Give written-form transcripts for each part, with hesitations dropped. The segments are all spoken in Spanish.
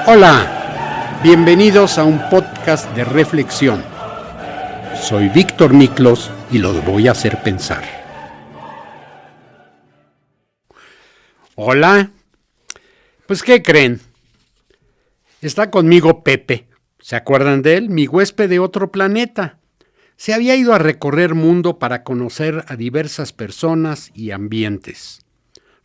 Hola, bienvenidos a un podcast de reflexión. Soy Víctor Miklos y los voy a hacer pensar. Hola, pues ¿qué creen? Está conmigo Pepe, ¿se acuerdan de él? Mi huésped de otro planeta. Se había ido a recorrer mundo para conocer a diversas personas y ambientes.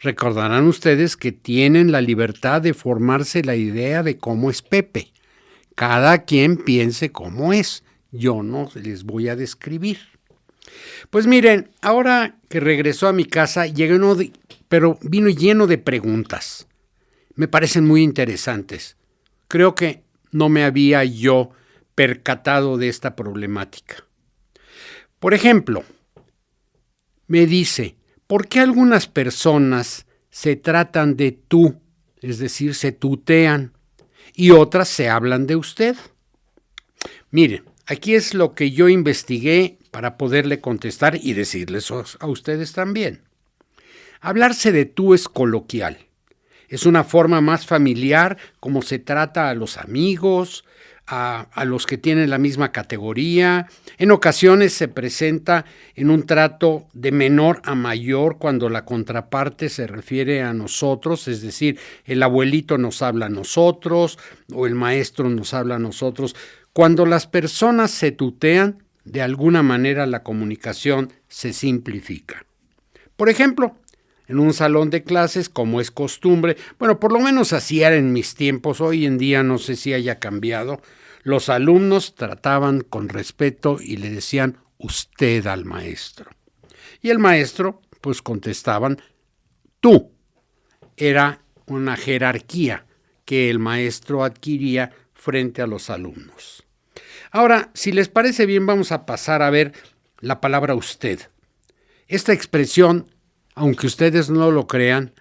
Recordarán ustedes que tienen la libertad de formarse la idea de cómo es Pepe. Cada quien piense cómo es. Yo no les voy a describir. Pues miren, ahora que regresó a mi casa, vino lleno de preguntas. Me parecen muy interesantes. Creo que no me había yo percatado de esta problemática. Por ejemplo, me dice, ¿por qué algunas personas se tratan de tú, es decir, se tutean, y otras se hablan de usted? Miren, aquí es lo que yo investigué para poderle contestar y decirles a ustedes también. Hablarse de tú es coloquial. Es una forma más familiar como se trata a los amigos, a los que tienen la misma categoría. En ocasiones se presenta en un trato de menor a mayor cuando la contraparte se refiere a nosotros, es decir, el abuelito nos habla a nosotros o el maestro nos habla a nosotros. Cuando las personas se tutean, de alguna manera la comunicación se simplifica. Por ejemplo, en un salón de clases, como es costumbre, bueno, por lo menos así era en mis tiempos, hoy en día no sé si haya cambiado, los alumnos trataban con respeto y le decían usted al maestro. Y el maestro, pues contestaban tú. Era una jerarquía que el maestro adquiría frente a los alumnos. Ahora, si les parece bien, vamos a pasar a ver la palabra usted. Esta expresión, aunque ustedes no lo crean,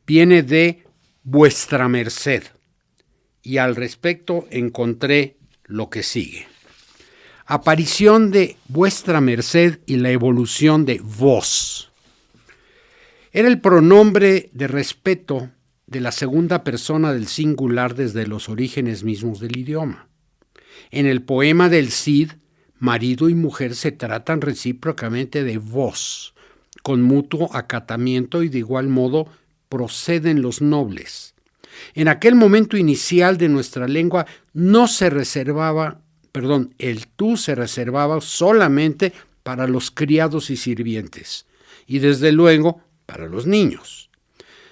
viene de vuestra merced. Y al respecto encontré lo que sigue. Aparición de vuestra merced y la evolución de vos. Era el pronombre de respeto de la segunda persona del singular desde los orígenes mismos del idioma. En el poema del Cid, marido y mujer se tratan recíprocamente de vos, con mutuo acatamiento y de igual modo proceden los nobles. En aquel momento inicial de nuestra lengua el tú se reservaba solamente para los criados y sirvientes y desde luego para los niños.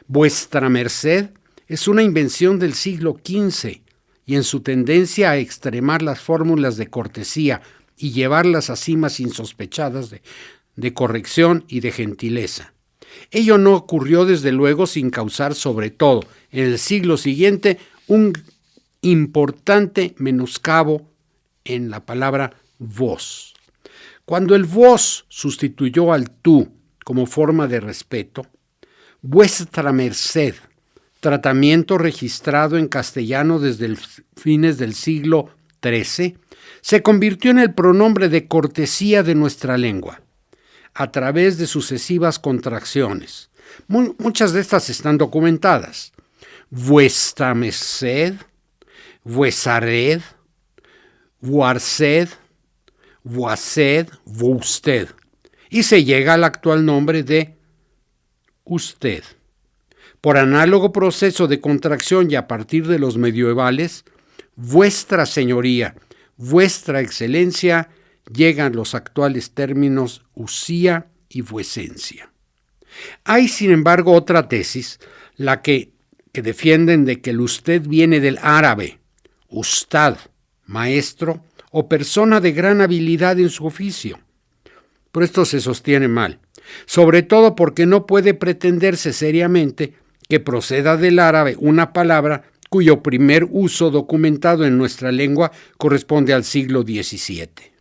Vuestra merced es una invención del siglo XV y en su tendencia a extremar las fórmulas de cortesía y llevarlas a cimas insospechadas de corrección y de gentileza. Ello no ocurrió desde luego sin causar sobre todo en el siglo siguiente un importante menoscabo en la palabra vos. Cuando el vos sustituyó al tú como forma de respeto, vuestra merced, tratamiento registrado en castellano desde fines del siglo XIII, se convirtió en el pronombre de cortesía de nuestra lengua, a través de sucesivas contracciones. Muchas de estas están documentadas. Vuestra merced, vuesared, vuarced, vuaced, vusted. Y se llega al actual nombre de usted. Por análogo proceso de contracción y a partir de los medievales, vuestra señoría, vuestra excelencia, llegan los actuales términos usía y vuecencia. Hay, sin embargo, otra tesis, la que defienden de que el usted viene del árabe, ustad, maestro o persona de gran habilidad en su oficio. Pero esto se sostiene mal, sobre todo porque no puede pretenderse seriamente que proceda del árabe una palabra cuyo primer uso documentado en nuestra lengua corresponde al siglo XVII.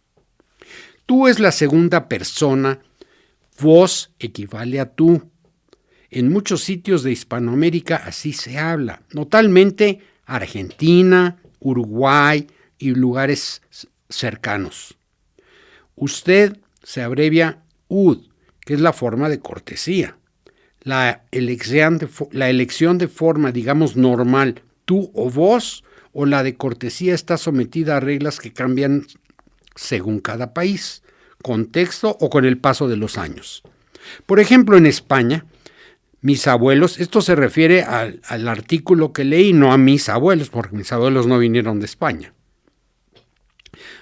Tú es la segunda persona, vos equivale a tú. En muchos sitios de Hispanoamérica así se habla, notablemente Argentina, Uruguay y lugares cercanos. Usted se abrevia ud, que es la forma de cortesía. La elección de forma, digamos, normal tú o vos, o la de cortesía está sometida a reglas que cambian según cada país, contexto o con el paso de los años. Por ejemplo, en España, mis abuelos, esto se refiere al artículo que leí, no a mis abuelos, porque mis abuelos no vinieron de España.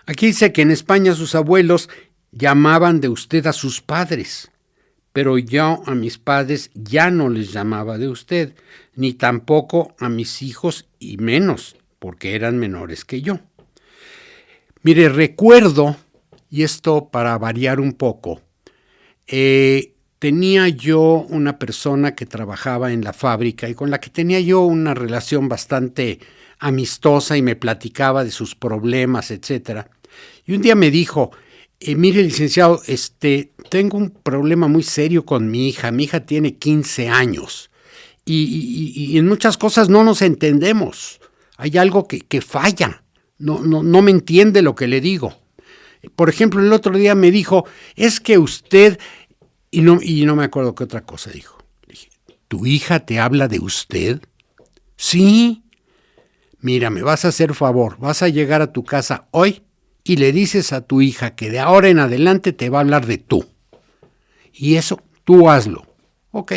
Aquí dice que en España sus abuelos llamaban de usted a sus padres, pero yo a mis padres ya no les llamaba de usted, ni tampoco a mis hijos y menos, porque eran menores que yo. Mire, recuerdo, y esto para variar un poco, tenía yo una persona que trabajaba en la fábrica y con la que tenía yo una relación bastante amistosa y me platicaba de sus problemas, etcétera. Y un día me dijo, mire, licenciado, tengo un problema muy serio con mi hija tiene 15 años y en muchas cosas no nos entendemos, hay algo que falla, no me entiende lo que le digo. Por ejemplo, el otro día me dijo, es que usted, y no me acuerdo qué otra cosa dijo. Le dije, ¿tu hija te habla de usted? Sí. Mira, me vas a hacer favor, vas a llegar a tu casa hoy y le dices a tu hija que de ahora en adelante te va a hablar de tú. Y eso, tú hazlo. Ok.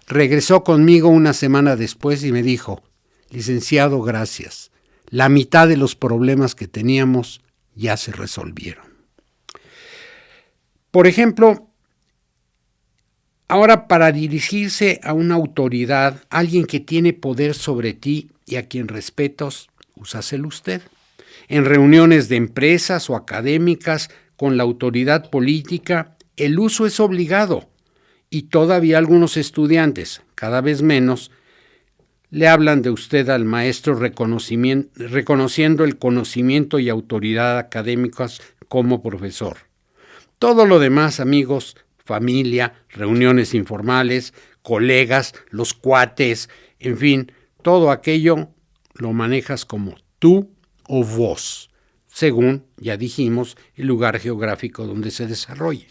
Regresó conmigo una semana después y me dijo, licenciado, gracias. La mitad de los problemas que teníamos ya se resolvieron. Por ejemplo, ahora para dirigirse a una autoridad, alguien que tiene poder sobre ti y a quien respetas, usas el usted. En reuniones de empresas o académicas con la autoridad política, el uso es obligado y todavía algunos estudiantes, cada vez menos, le hablan de usted al maestro reconociendo el conocimiento y autoridad académicas como profesor. Todo lo demás, amigos, familia, reuniones informales, colegas, los cuates, en fin, todo aquello lo manejas como tú o vos, según, ya dijimos, el lugar geográfico donde se desarrolle.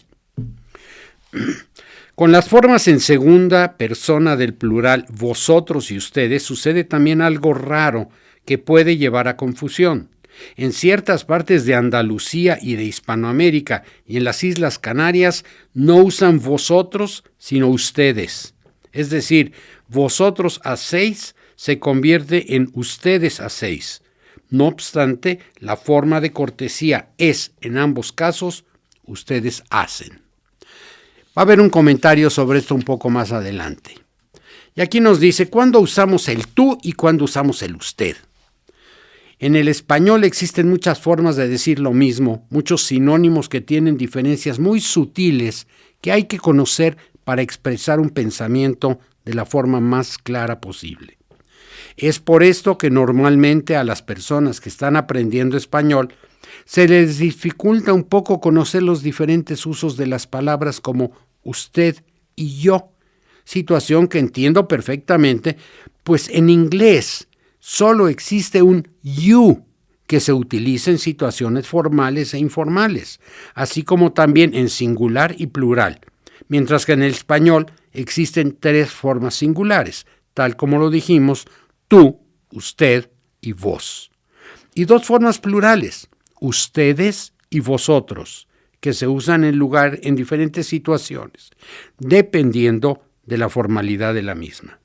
Con las formas en segunda persona del plural vosotros y ustedes sucede también algo raro que puede llevar a confusión. En ciertas partes de Andalucía y de Hispanoamérica y en las Islas Canarias no usan vosotros, sino ustedes. Es decir, vosotros hacéis se convierte en ustedes hacéis. No obstante, la forma de cortesía es, en ambos casos, ustedes hacen. Va a haber un comentario sobre esto un poco más adelante. Y aquí nos dice, ¿cuándo usamos el tú y cuándo usamos el usted? En el español existen muchas formas de decir lo mismo, muchos sinónimos que tienen diferencias muy sutiles que hay que conocer para expresar un pensamiento de la forma más clara posible. Es por esto que normalmente a las personas que están aprendiendo español se les dificulta un poco conocer los diferentes usos de las palabras como usted y yo, situación que entiendo perfectamente, pues en inglés solo existe un you que se utiliza en situaciones formales e informales, así como también en singular y plural, mientras que en el español existen 3 formas singulares, tal como lo dijimos, tú, usted y vos. Y 2 formas plurales, ustedes y vosotros, que se usan en diferentes situaciones, dependiendo de la formalidad de la misma.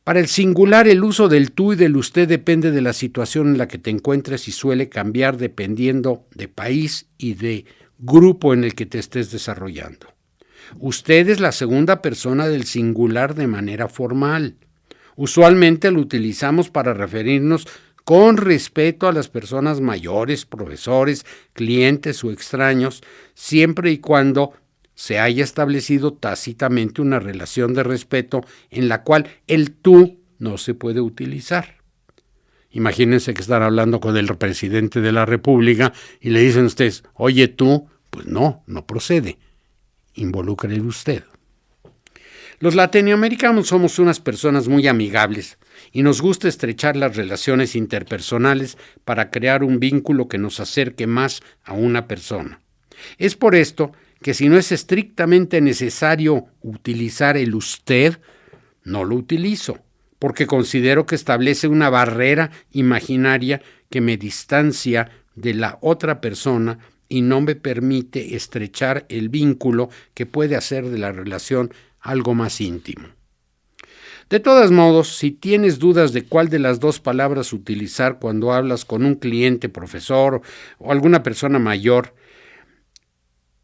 Para el singular, el uso del tú y del usted depende de la situación en la que te encuentres y suele cambiar dependiendo de país y de grupo en el que te estés desarrollando. Usted es la segunda persona del singular de manera formal. Usualmente lo utilizamos para referirnos con respeto a las personas mayores, profesores, clientes o extraños, siempre y cuando se haya establecido tácitamente una relación de respeto en la cual el tú no se puede utilizar. Imagínense que están hablando con el presidente de la República y le dicen ustedes, oye tú, pues no procede. Involucra el usted. Los latinoamericanos somos unas personas muy amigables y nos gusta estrechar las relaciones interpersonales para crear un vínculo que nos acerque más a una persona. Es por esto que si no es estrictamente necesario utilizar el usted, no lo utilizo, porque considero que establece una barrera imaginaria que me distancia de la otra persona y no me permite estrechar el vínculo que puede hacer de la relación algo más íntimo. De todos modos, si tienes dudas de cuál de las dos palabras utilizar cuando hablas con un cliente, profesor o alguna persona mayor,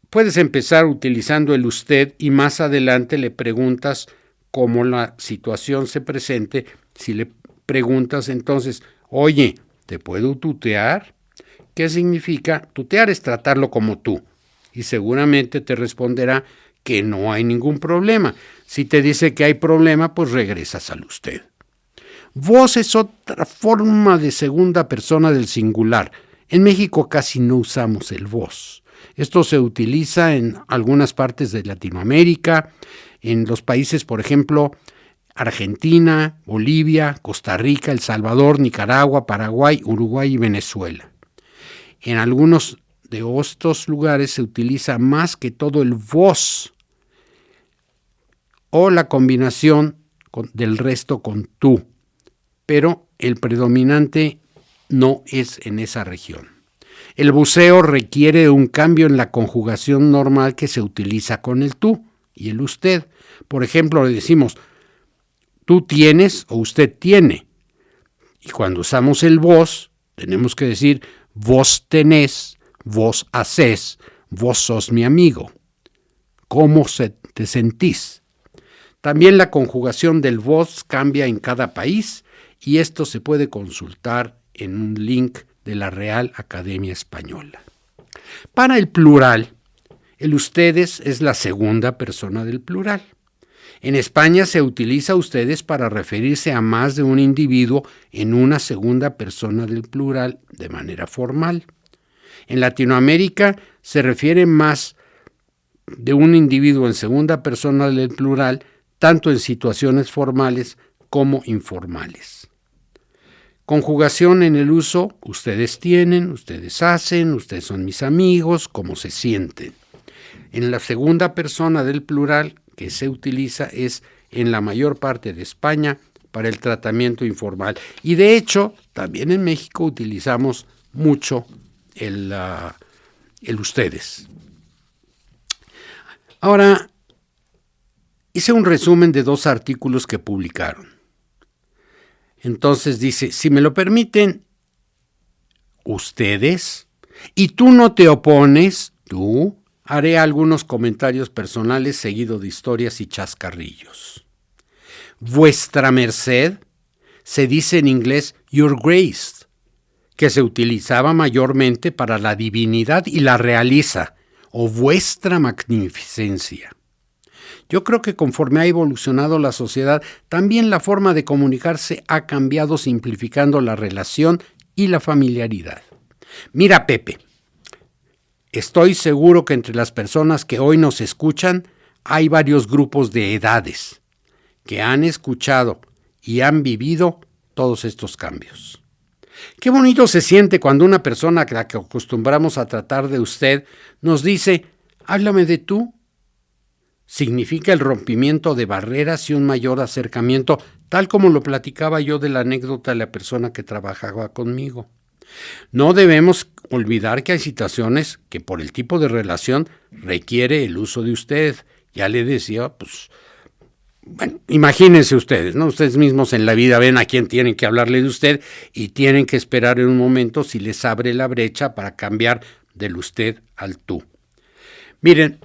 puedes empezar utilizando el usted y más adelante le preguntas cómo la situación se presente. Si le preguntas entonces, oye, ¿te puedo tutear? ¿Qué significa? Tutear es tratarlo como tú y seguramente te responderá que no hay ningún problema. Si te dice que hay problema, pues regresas al usted. Vos es otra forma de segunda persona del singular. En México casi no usamos el vos. Esto se utiliza en algunas partes de Latinoamérica, en los países, por ejemplo, Argentina, Bolivia, Costa Rica, El Salvador, Nicaragua, Paraguay, Uruguay y Venezuela. En algunos de estos lugares se utiliza más que todo el vos o la combinación del resto con tú, pero el predominante no es en esa región. El buceo requiere un cambio en la conjugación normal que se utiliza con el tú y el usted. Por ejemplo, le decimos, tú tienes o usted tiene. Y cuando usamos el vos, tenemos que decir, vos tenés, vos hacés, vos sos mi amigo. ¿Cómo te sentís? También la conjugación del vos cambia en cada país y esto se puede consultar en un link de la Real Academia Española. Para el plural, el ustedes es la segunda persona del plural. En España se utiliza ustedes para referirse a más de un individuo en una segunda persona del plural de manera formal. En Latinoamérica se refiere más de un individuo en segunda persona del plural, tanto en situaciones formales como informales. Conjugación en el uso, ustedes tienen, ustedes hacen, ustedes son mis amigos, cómo se sienten. En la segunda persona del plural que se utiliza es en la mayor parte de España para el tratamiento informal. Y de hecho, también en México utilizamos mucho el ustedes. Ahora, hice un resumen de 2 artículos que publicaron. Entonces dice, si me lo permiten, ustedes, y tú no te opones, tú, haré algunos comentarios personales seguido de historias y chascarrillos. Vuestra merced se dice en inglés your grace, que se utilizaba mayormente para la divinidad y la realeza, o vuestra magnificencia. Yo creo que conforme ha evolucionado la sociedad, también la forma de comunicarse ha cambiado simplificando la relación y la familiaridad. Mira, Pepe, estoy seguro que entre las personas que hoy nos escuchan hay varios grupos de edades que han escuchado y han vivido todos estos cambios. Qué bonito se siente cuando una persona a la que acostumbramos a tratar de usted nos dice, háblame de tú. Significa el rompimiento de barreras y un mayor acercamiento, tal como lo platicaba yo de la anécdota de la persona que trabajaba conmigo. No debemos olvidar que hay situaciones que por el tipo de relación requiere el uso de usted. Ya le decía, bueno, imagínense ustedes, ¿no? Ustedes mismos en la vida ven a quién tienen que hablarle de usted y tienen que esperar en un momento si les abre la brecha para cambiar del usted al tú. Miren,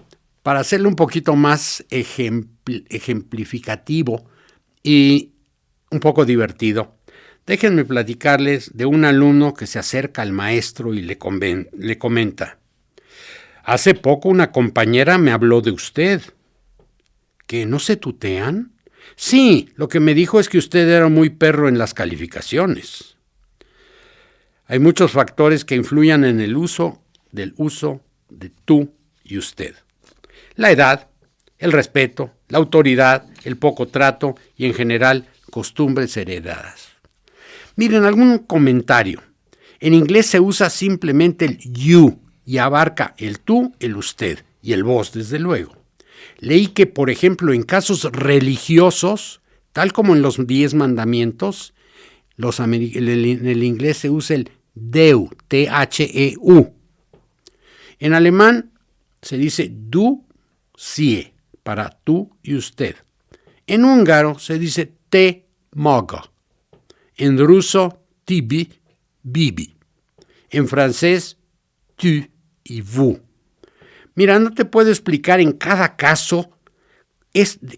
para hacerlo un poquito más ejemplificativo y un poco divertido, déjenme platicarles de un alumno que se acerca al maestro y le comenta, hace poco una compañera me habló de usted. ¿Que no se tutean? Sí, lo que me dijo es que usted era muy perro en las calificaciones. Hay muchos factores que influyen en el uso de tú y usted. La edad, el respeto, la autoridad, el poco trato y en general costumbres heredadas. Miren, algún comentario. En inglés se usa simplemente el you y abarca el tú, el usted y el vos, desde luego. Leí que, por ejemplo, en casos religiosos Tal como en los 10 mandamientos, en el inglés se usa el Deu, T-H-E-U. En alemán se dice du, sie, para tú y usted. En húngaro se dice te maga. En ruso, tibi, bibi. En francés, tu y vous. Mira, no te puedo explicar en cada caso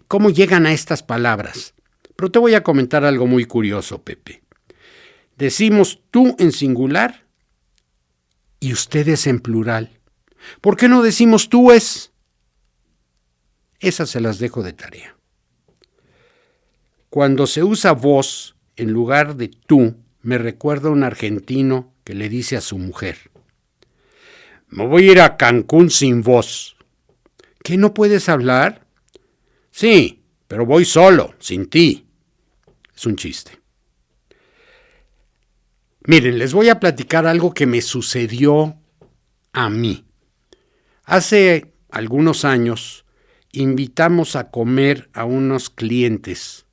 cómo llegan a estas palabras, pero te voy a comentar algo muy curioso, Pepe. Decimos tú en singular y ustedes en plural. ¿Por qué no decimos tú es? Esas se las dejo de tarea. Cuando se usa vos en lugar de tú, me recuerda a un argentino que le dice a su mujer: me voy a ir a Cancún sin vos. ¿Qué, no puedes hablar? Sí, pero voy solo, sin ti. Es un chiste. Miren, les voy a platicar algo que me sucedió a mí. Hace algunos años invitamos a comer a unos clientes.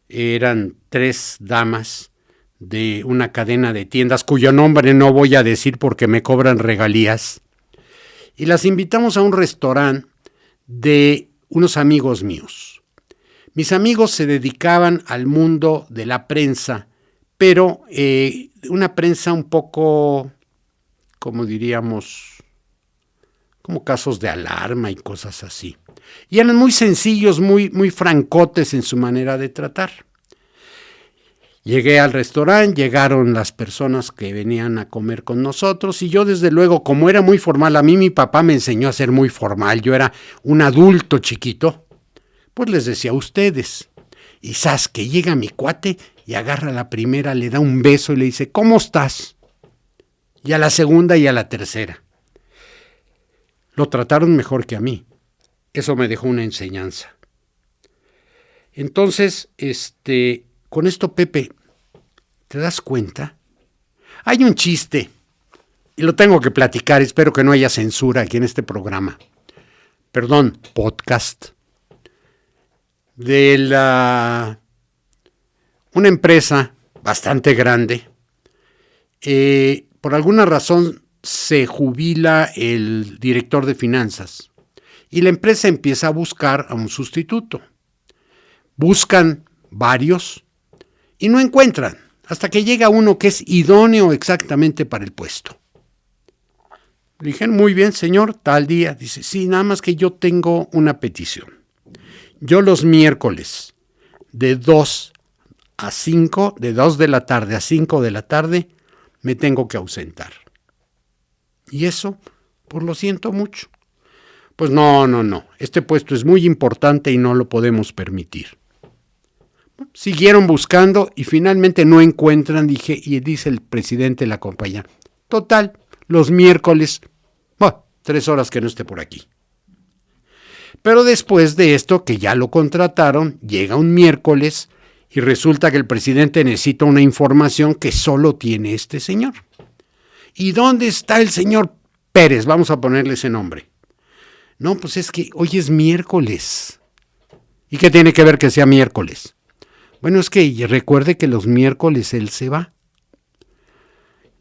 Eran 3 damas de una cadena de tiendas cuyo nombre no voy a decir porque me cobran regalías. Y las invitamos a un restaurante de unos amigos míos. Mis amigos se dedicaban al mundo de la prensa, pero una prensa un poco, como diríamos, como casos de alarma y cosas así. Y eran muy sencillos, muy francotes en su manera de tratar. Llegué al restaurante, llegaron las personas que venían a comer con nosotros y yo, desde luego, como era muy formal, a mí mi papá me enseñó a ser muy formal, yo era un adulto chiquito, pues les decía ustedes. Y ¡zas!, que llega mi cuate y agarra a la primera, le da un beso y le dice: ¿cómo estás? Y a la segunda y a la tercera. Lo trataron mejor que a mí. Eso me dejó una enseñanza. Entonces, con esto, Pepe, ¿te das cuenta? Hay un chiste, y lo tengo que platicar, espero que no haya censura aquí en este programa. Perdón, podcast. De una empresa bastante grande. Por alguna razón se jubila el director de finanzas y la empresa empieza a buscar a un sustituto. Buscan varios y no encuentran, hasta que llega uno que es idóneo exactamente para el puesto. Le dijeron: muy bien, señor, tal día. Dice: sí, nada más que yo tengo una petición. Yo los miércoles de 2 a 5, de 2 de la tarde a 5 de la tarde, me tengo que ausentar. Y eso, pues lo siento mucho. Pues no, este puesto es muy importante y no lo podemos permitir. Siguieron buscando y finalmente no encuentran, y dice el presidente de la compañía: total, los miércoles, 3 horas que no esté por aquí. Pero después de esto, que ya lo contrataron, llega un miércoles y resulta que el presidente necesita una información que solo tiene este señor. ¿Y dónde está el señor Pérez? Vamos a ponerle ese nombre. No, pues es que hoy es miércoles. ¿Y qué tiene que ver que sea miércoles? Bueno, es que recuerde que los miércoles él se va.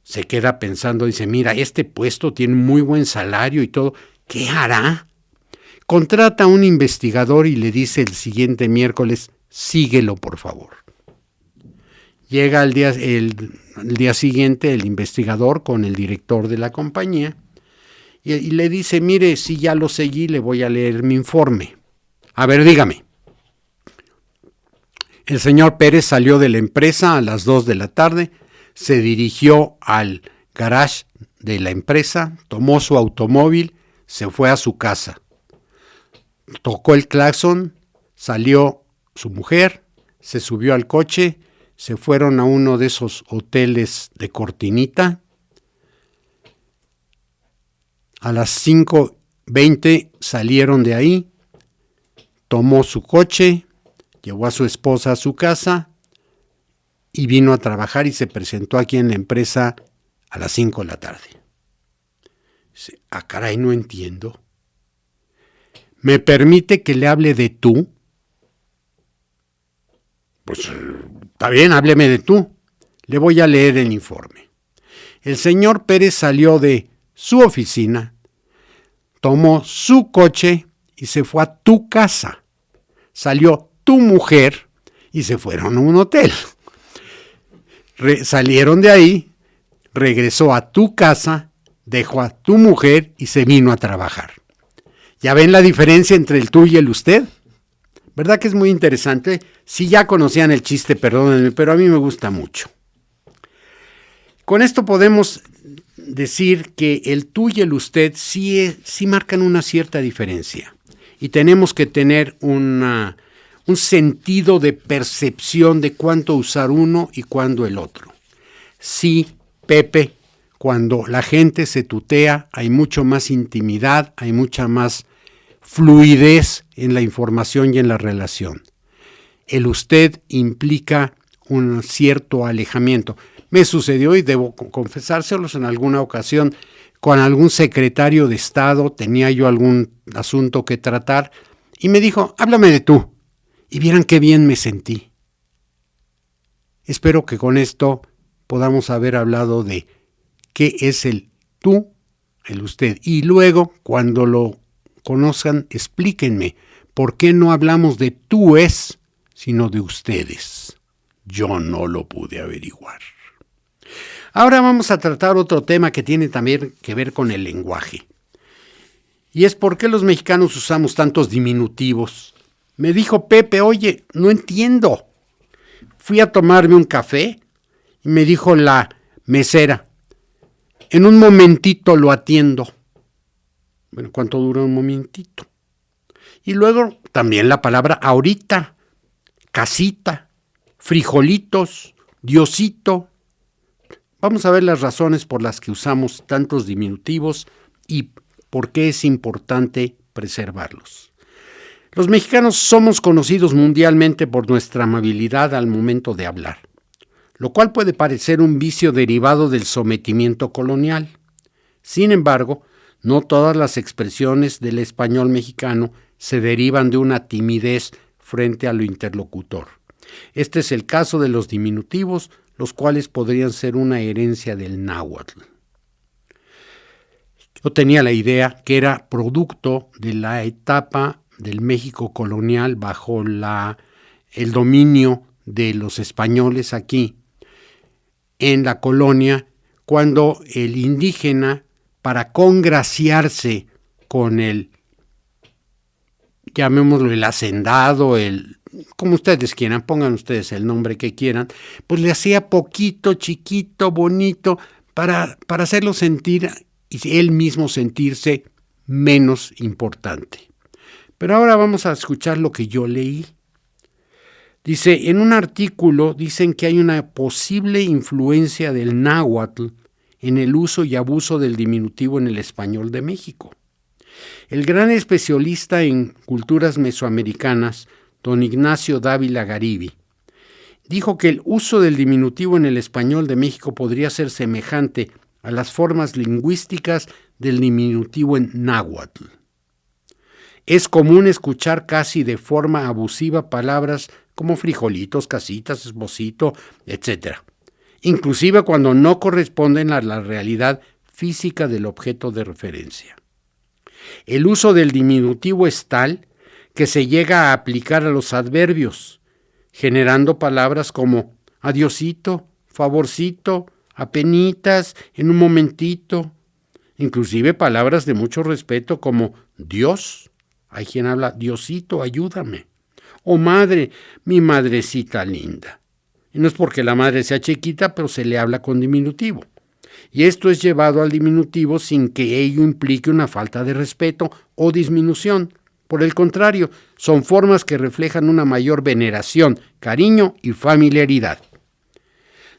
Se queda pensando, dice: mira, este puesto tiene muy buen salario y todo. ¿Qué hará? Contrata a un investigador y le dice el siguiente miércoles: síguelo, por favor. Llega el día siguiente el investigador con el director de la compañía y le dice: mire, si ya lo seguí, le voy a leer mi informe. A ver, dígame. El señor Pérez salió de la empresa a las 2 de la tarde, se dirigió al garage de la empresa, tomó su automóvil, se fue a su casa. Tocó el claxon, salió su mujer, se subió al coche, se fueron a uno de esos hoteles de cortinita. A las 5:20 salieron de ahí, tomó su coche, llevó a su esposa a su casa y vino a trabajar y se presentó aquí en la empresa a las 5 de la tarde. Dice: caray, no entiendo. ¿Me permite que le hable de tú? Pues está bien, hábleme de tú. Le voy a leer el informe. El señor Pérez salió de su oficina, tomó su coche y se fue a tu casa. Salió tu mujer y se fueron a un hotel. Salieron de ahí, regresó a tu casa, dejó a tu mujer y se vino a trabajar. ¿Ya ven la diferencia entre el tú y el usted? ¿Verdad que es muy interesante? Si ya conocían el chiste, perdónenme, pero a mí me gusta mucho. Con esto podemos decir que el tú y el usted sí marcan una cierta diferencia. Y tenemos que tener un sentido de percepción de cuánto usar uno y cuándo el otro. Sí, Pepe, cuando la gente se tutea, hay mucho más intimidad, hay mucha más fluidez en la información y en la relación. El usted implica un cierto alejamiento. Me sucedió, y debo confesárselos, en alguna ocasión con algún secretario de Estado, tenía yo algún asunto que tratar, y me dijo, háblame de tú. Y vieran qué bien me sentí. Espero que con esto podamos haber hablado de qué es el tú, el usted. Y luego, cuando lo conozcan, explíquenme por qué no hablamos de tú es, sino de ustedes. Yo no lo pude averiguar. Ahora vamos a tratar otro tema que tiene también que ver con el lenguaje. Y es por qué los mexicanos usamos tantos diminutivos. Me dijo Pepe, oye, no entiendo. Fui a tomarme un café y me dijo la mesera, en un momentito lo atiendo. Bueno, ¿cuánto dura un momentito? Y luego también la palabra ahorita, casita, frijolitos, Diosito. Vamos a ver las razones por las que usamos tantos diminutivos y por qué es importante preservarlos. Los mexicanos somos conocidos mundialmente por nuestra amabilidad al momento de hablar, lo cual puede parecer un vicio derivado del sometimiento colonial. Sin embargo, no todas las expresiones del español mexicano se derivan de una timidez frente a lo interlocutor. Este es el caso de los diminutivos, los cuales podrían ser una herencia del náhuatl. Yo tenía la idea que era producto de la etapa del México colonial bajo el dominio de los españoles aquí en la colonia, cuando el indígena, para congraciarse con el, llamémoslo el hacendado, como ustedes quieran, pongan ustedes el nombre que quieran, pues le hacía poquito, chiquito, bonito, para hacerlo sentir y él mismo sentirse menos importante. Pero ahora vamos a escuchar lo que yo leí. Dice, en un artículo dicen que hay una posible influencia del náhuatl en el uso y abuso del diminutivo en el español de México. El gran especialista en culturas mesoamericanas, don Ignacio Dávila Garibi, dijo que el uso del diminutivo en el español de México podría ser semejante a las formas lingüísticas del diminutivo en náhuatl. Es común escuchar casi de forma abusiva palabras como frijolitos, casitas, esposito, etc., inclusive cuando no corresponden a la realidad física del objeto de referencia. El uso del diminutivo es tal que se llega a aplicar a los adverbios, generando palabras como adiosito, favorcito, apenitas, en un momentito, inclusive palabras de mucho respeto como Dios. Hay quien habla, Diosito, ayúdame. O madre, mi madrecita linda. Y no es porque la madre sea chiquita, pero se le habla con diminutivo. Y esto es llevado al diminutivo sin que ello implique una falta de respeto o disminución. Por el contrario, son formas que reflejan una mayor veneración, cariño y familiaridad.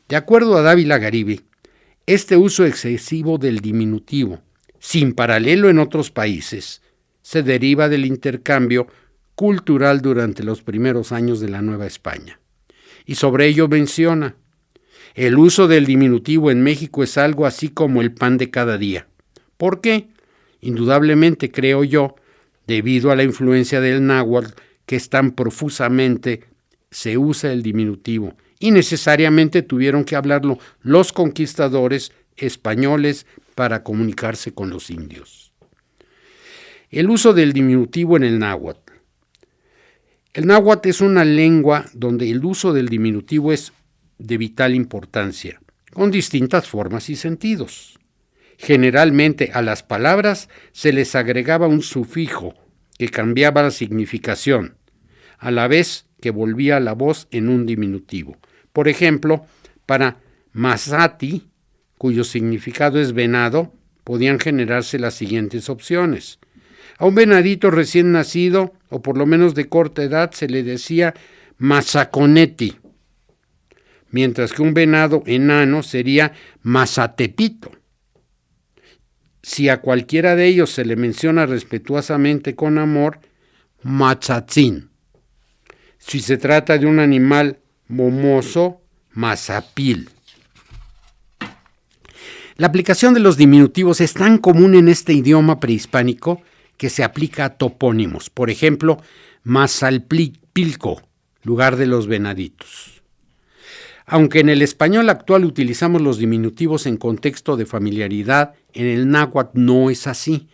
De acuerdo a Dávila Garibi, este uso excesivo del diminutivo, sin paralelo en otros países, se deriva del intercambio cultural durante los primeros años de la Nueva España. Y sobre ello menciona, el uso del diminutivo en México es algo así como el pan de cada día. ¿Por qué? Indudablemente, creo yo, debido a la influencia del náhuatl que es tan profusamente se usa el diminutivo y necesariamente tuvieron que hablarlo los conquistadores españoles para comunicarse con los indios. El uso del diminutivo en el náhuatl. El náhuatl es una lengua donde el uso del diminutivo es de vital importancia, con distintas formas y sentidos. Generalmente a las palabras se les agregaba un sufijo que cambiaba la significación, a la vez que volvía la voz en un diminutivo. Por ejemplo, para masati, cuyo significado es venado, podían generarse las siguientes opciones. A un venadito recién nacido, o por lo menos de corta edad, se le decía mazaconeti, mientras que un venado enano sería mazatepito. Si a cualquiera de ellos se le menciona respetuosamente con amor, machatzin. Si se trata de un animal momoso, mazapil. La aplicación de los diminutivos es tan común en este idioma prehispánico que se aplica a topónimos. Por ejemplo, Mazalpilco, lugar de los venaditos. Aunque en el español actual utilizamos los diminutivos en contexto de familiaridad, en el náhuatl no es así,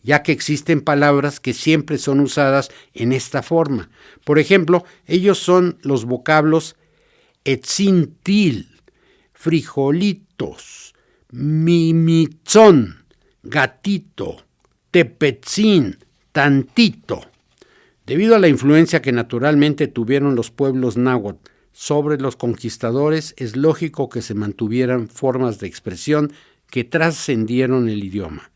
ya que existen palabras que siempre son usadas en esta forma. Por ejemplo, ellos son los vocablos etzintil, frijolitos, mimitzón, gatito, tepetzin, tantito. Debido a la influencia que naturalmente tuvieron los pueblos náhuatl sobre los conquistadores, es lógico que se mantuvieran formas de expresión que trascendieron el idioma.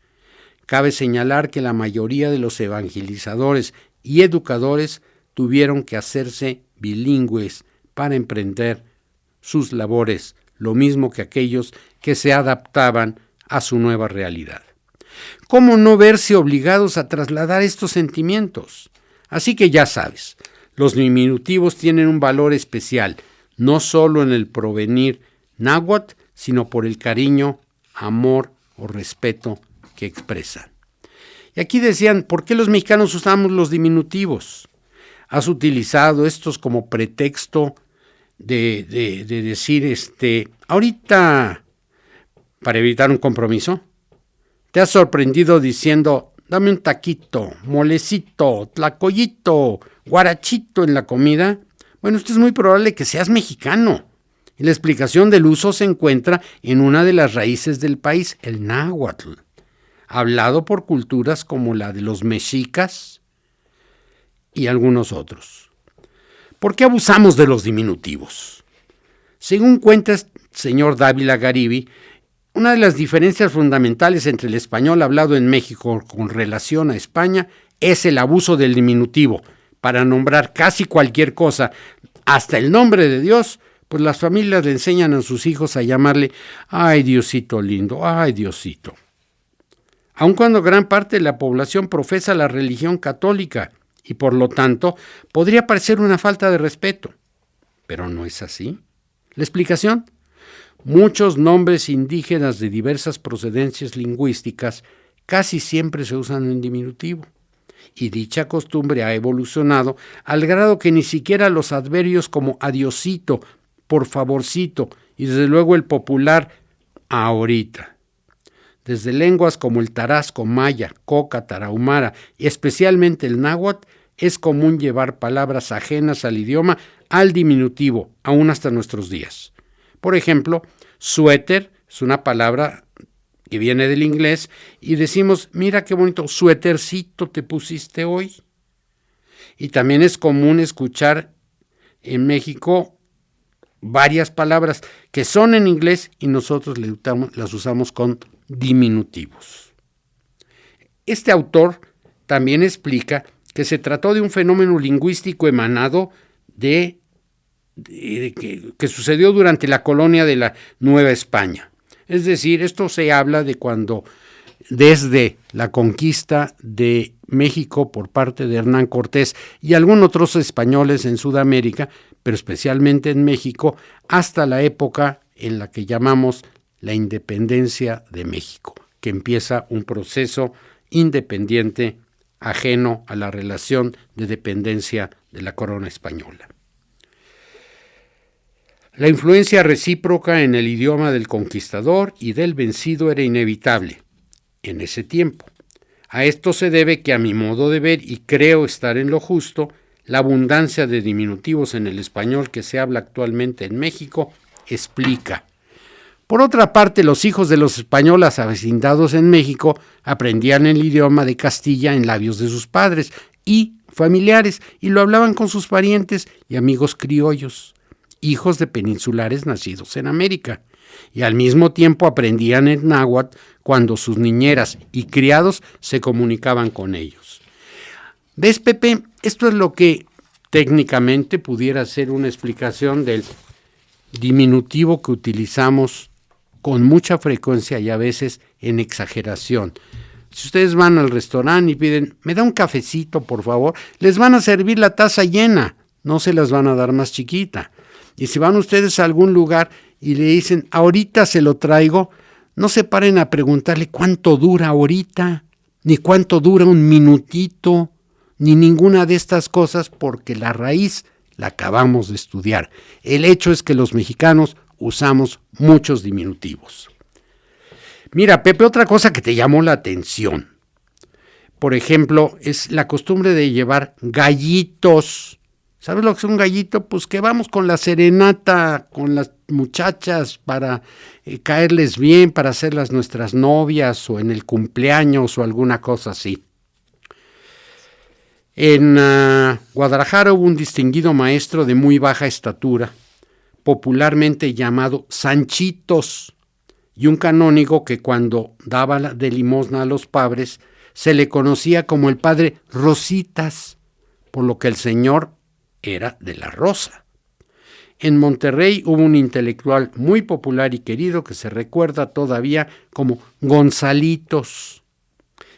Cabe señalar que la mayoría de los evangelizadores y educadores tuvieron que hacerse bilingües para emprender sus labores, lo mismo que aquellos que se adaptaban a su nueva realidad. ¿Cómo no verse obligados a trasladar estos sentimientos? Así que ya sabes, los diminutivos tienen un valor especial, no solo en el provenir náhuatl, sino por el cariño, amor o respeto que expresan. Y aquí decían, ¿por qué los mexicanos usamos los diminutivos? ¿Has utilizado estos como pretexto de decir, ahorita, para evitar un compromiso? ¿Te has sorprendido diciendo, dame un taquito, molecito, tlacoyito, guarachito en la comida? Bueno, esto es muy probable que seas mexicano. Y la explicación del uso se encuentra en una de las raíces del país, el náhuatl, hablado por culturas como la de los mexicas y algunos otros. ¿Por qué abusamos de los diminutivos? Según cuenta el señor Dávila Garibi, una de las diferencias fundamentales entre el español hablado en México con relación a España es el abuso del diminutivo. Para nombrar casi cualquier cosa, hasta el nombre de Dios, pues las familias le enseñan a sus hijos a llamarle, ay Diosito lindo, ay Diosito. Aun cuando gran parte de la población profesa la religión católica y por lo tanto podría parecer una falta de respeto, pero no es así. ¿La explicación? Muchos nombres indígenas de diversas procedencias lingüísticas casi siempre se usan en diminutivo, y dicha costumbre ha evolucionado al grado que ni siquiera los adverbios como adiosito, por favorcito y desde luego el popular ahorita. Desde lenguas como el tarasco, maya, coca, tarahumara y especialmente el náhuatl, es común llevar palabras ajenas al idioma al diminutivo, aún hasta nuestros días. Por ejemplo, suéter es una palabra que viene del inglés y decimos, mira qué bonito suétercito te pusiste hoy. Y también es común escuchar en México varias palabras que son en inglés y nosotros las usamos con diminutivos. Este autor también explica que se trató de un fenómeno lingüístico emanado que sucedió durante la colonia de la Nueva España. Es decir, esto se habla de cuando desde la conquista de México por parte de Hernán Cortés y algunos otros españoles en Sudamérica, pero especialmente en México, hasta la época en la que llamamos la independencia de México, que empieza un proceso independiente ajeno a la relación de dependencia de la corona española. La influencia recíproca en el idioma del conquistador y del vencido era inevitable en ese tiempo. A esto se debe que, a mi modo de ver, y creo estar en lo justo, la abundancia de diminutivos en el español que se habla actualmente en México explica. Por otra parte, los hijos de los españoles avecindados en México aprendían el idioma de Castilla en labios de sus padres y familiares y lo hablaban con sus parientes y amigos criollos, hijos de peninsulares nacidos en América, y al mismo tiempo aprendían el náhuatl cuando sus niñeras y criados se comunicaban con ellos. ¿Ves, Pepe? Esto es lo que técnicamente pudiera ser una explicación del diminutivo que utilizamos con mucha frecuencia y a veces en exageración. Si ustedes van al restaurante y piden, me da un cafecito, por favor, les van a servir la taza llena, no se las van a dar más chiquita. Y si van ustedes a algún lugar y le dicen, ahorita se lo traigo, no se paren a preguntarle cuánto dura ahorita, ni cuánto dura un minutito, ni ninguna de estas cosas, porque la raíz la acabamos de estudiar. El hecho es que los mexicanos usamos muchos diminutivos. Mira, Pepe, otra cosa que te llamó la atención, por ejemplo, es la costumbre de llevar gallitos. ¿Sabes lo que es un gallito? Pues que vamos con la serenata, con las muchachas para caerles bien, para hacerlas nuestras novias o en el cumpleaños o alguna cosa así. En Guadalajara hubo un distinguido maestro de muy baja estatura, popularmente llamado Sanchitos, y un canónigo que cuando daba de limosna a los padres se le conocía como el padre Rositas, por lo que el señor era de la Rosa. En Monterrey hubo un intelectual muy popular y querido que se recuerda todavía como Gonzalitos.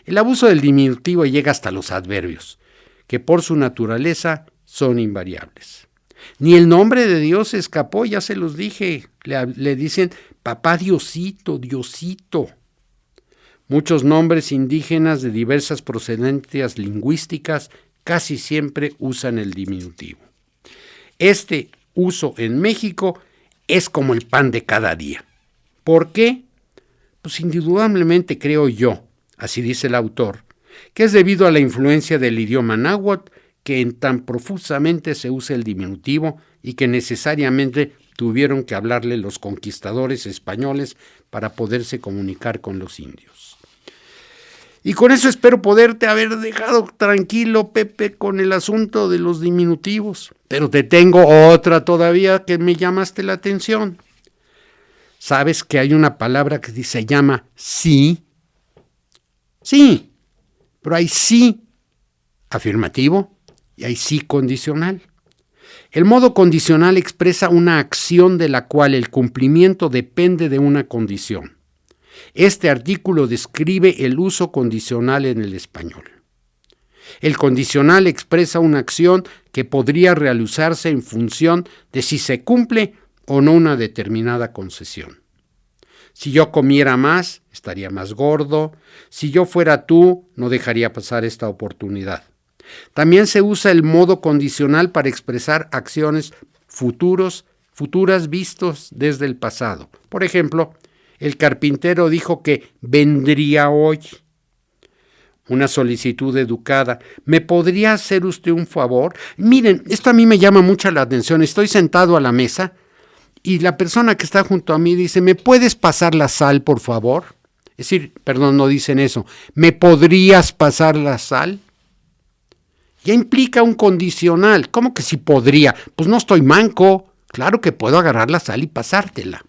El abuso del diminutivo llega hasta los adverbios, que por su naturaleza son invariables. Ni el nombre de Dios se escapó, ya se los dije, le dicen papá Diosito, Diosito. Muchos nombres indígenas de diversas procedencias lingüísticas casi siempre usan el diminutivo. Este uso en México es como el pan de cada día. ¿Por qué? Pues indudablemente creo yo, así dice el autor, que es debido a la influencia del idioma náhuatl que en tan profusamente se usa el diminutivo y que necesariamente tuvieron que hablarle los conquistadores españoles para poderse comunicar con los indios. Y con eso espero poderte haber dejado tranquilo, Pepe, con el asunto de los diminutivos. Pero te tengo otra todavía que me llamaste la atención. ¿Sabes que hay una palabra que se llama sí? Sí, pero hay sí afirmativo y hay sí condicional. El modo condicional expresa una acción de la cual el cumplimiento depende de una condición. Este artículo describe el uso condicional en el español. El condicional expresa una acción que podría realizarse en función de si se cumple o no una determinada concesión. Si yo comiera más, estaría más gordo. Si yo fuera tú, no dejaría pasar esta oportunidad. También se usa el modo condicional para expresar acciones futuras vistos desde el pasado. Por ejemplo, el carpintero dijo que vendría hoy. Una solicitud educada. ¿Me podría hacer usted un favor? Miren, esto a mí me llama mucho la atención. Estoy sentado a la mesa y la persona que está junto a mí dice, ¿me puedes pasar la sal, por favor? Es decir, perdón, no dicen eso. ¿Me podrías pasar la sal? Ya implica un condicional. ¿Cómo que si podría? Pues no estoy manco. Claro que puedo agarrar la sal y pasártela.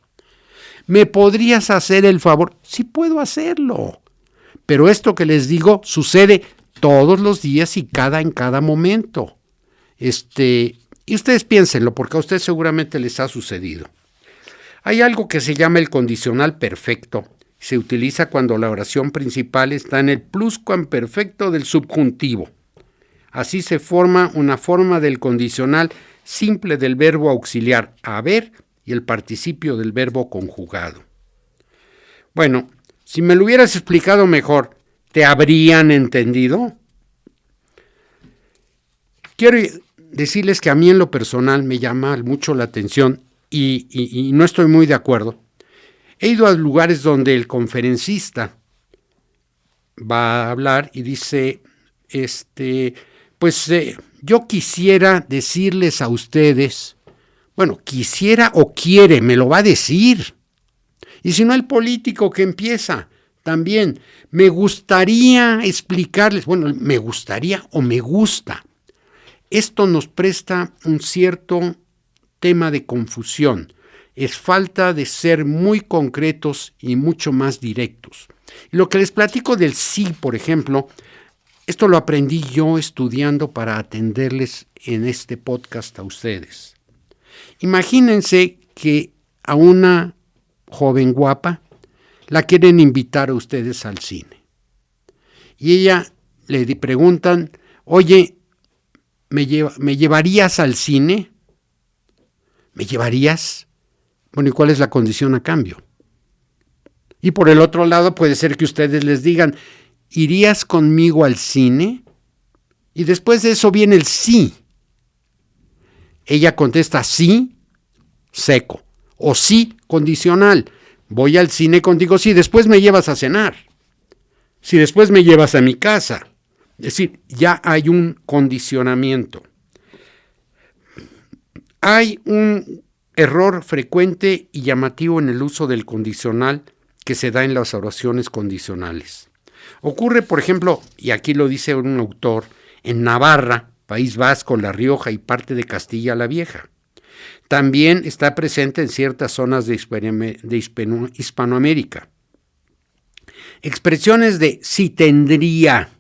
¿Me podrías hacer el favor? Sí puedo hacerlo. Pero esto que les digo sucede todos los días y en cada momento. Y ustedes piénsenlo, porque a ustedes seguramente les ha sucedido. Hay algo que se llama el condicional perfecto. Se utiliza cuando la oración principal está en el pluscuamperfecto del subjuntivo. Así se forma una forma del condicional simple del verbo auxiliar haber y el participio del verbo conjugado. Bueno, si me lo hubieras explicado mejor, ¿te habrían entendido? Quiero decirles que a mí en lo personal me llama mucho la atención y no estoy muy de acuerdo. He ido a lugares donde el conferencista va a hablar y dice, yo quisiera decirles a ustedes, bueno, quisiera o quiere, me lo va a decir. Y si no, el político que empieza también, me gustaría explicarles, bueno, me gustaría o me gusta. Esto nos presta un cierto tema de confusión. Es falta de ser muy concretos y mucho más directos. Y lo que les platico del sí, por ejemplo, esto lo aprendí yo estudiando para atenderles en este podcast a ustedes. Imagínense que a una joven guapa la quieren invitar a ustedes al cine. Y ella le preguntan, oye, ¿me llevarías al cine? ¿Me llevarías? Bueno, ¿y cuál es la condición a cambio? Y por el otro lado puede ser que ustedes les digan, ¿irías conmigo al cine? Y después de eso viene el sí. Ella contesta sí, seco, o sí, condicional. Voy al cine contigo, sí, después me llevas a cenar. Si después me llevas a mi casa. Es decir, ya hay un condicionamiento. Hay un error frecuente y llamativo en el uso del condicional que se da en las oraciones condicionales. Ocurre, por ejemplo, y aquí lo dice un autor, en Navarra, País Vasco, La Rioja y parte de Castilla la Vieja. También está presente en ciertas zonas de Hispanoamérica. Expresiones de si tendría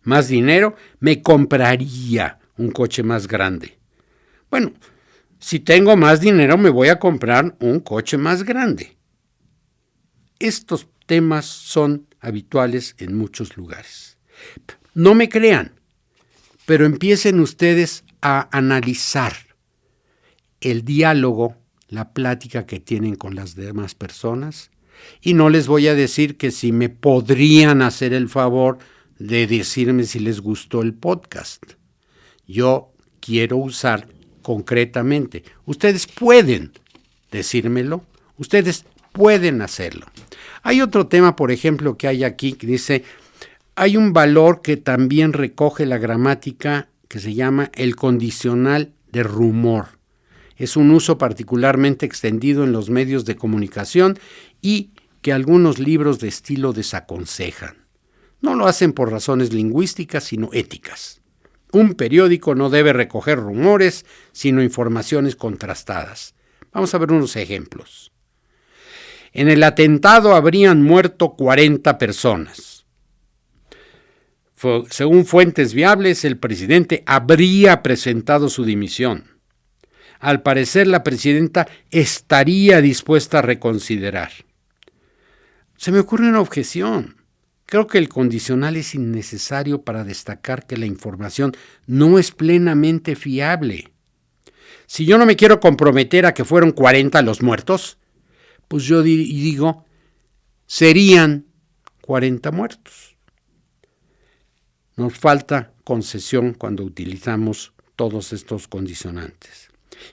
más dinero, me compraría un coche más grande. Bueno, si tengo más dinero, me voy a comprar un coche más grande. Estos temas son habituales en muchos lugares. No me crean, pero empiecen ustedes a analizar el diálogo, la plática que tienen con las demás personas, y no les voy a decir que si me podrían hacer el favor de decirme si les gustó el podcast. Yo quiero usar concretamente. Ustedes pueden decírmelo, ustedes pueden hacerlo. Hay otro tema, por ejemplo, que hay aquí que dice, hay un valor que también recoge la gramática que se llama el condicional de rumor. Es un uso particularmente extendido en los medios de comunicación y que algunos libros de estilo desaconsejan. No lo hacen por razones lingüísticas, sino éticas. Un periódico no debe recoger rumores, sino informaciones contrastadas. Vamos a ver unos ejemplos. En el atentado habrían muerto 40 personas. Según fuentes viables, el presidente habría presentado su dimisión. Al parecer, la presidenta estaría dispuesta a reconsiderar. Se me ocurre una objeción. Creo que el condicional es innecesario para destacar que la información no es plenamente fiable. Si yo no me quiero comprometer a que fueron 40 los muertos, pues yo digo, serían 40 muertos. Nos falta concesión cuando utilizamos todos estos condicionantes.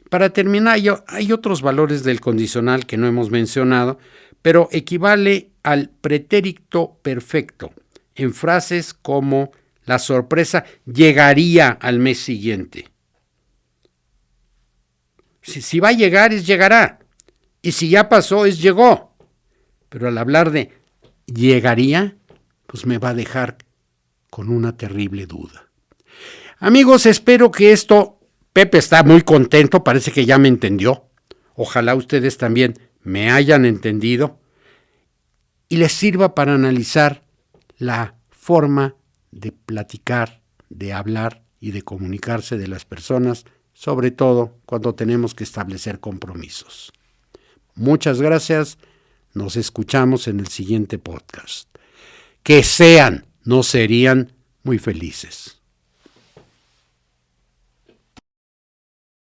Para terminar, hay otros valores del condicional que no hemos mencionado, pero equivale al pretérito perfecto en frases como la sorpresa llegaría al mes siguiente. Si va a llegar, es llegará. Y si ya pasó, es llegó. Pero al hablar de llegaría, pues me va a dejar con una terrible duda. Amigos, espero que Pepe está muy contento, parece que ya me entendió. Ojalá ustedes también me hayan entendido y les sirva para analizar la forma de platicar, de hablar y de comunicarse de las personas, sobre todo cuando tenemos que establecer compromisos. Muchas gracias, nos escuchamos en el siguiente podcast. Que sean, no serían, muy felices.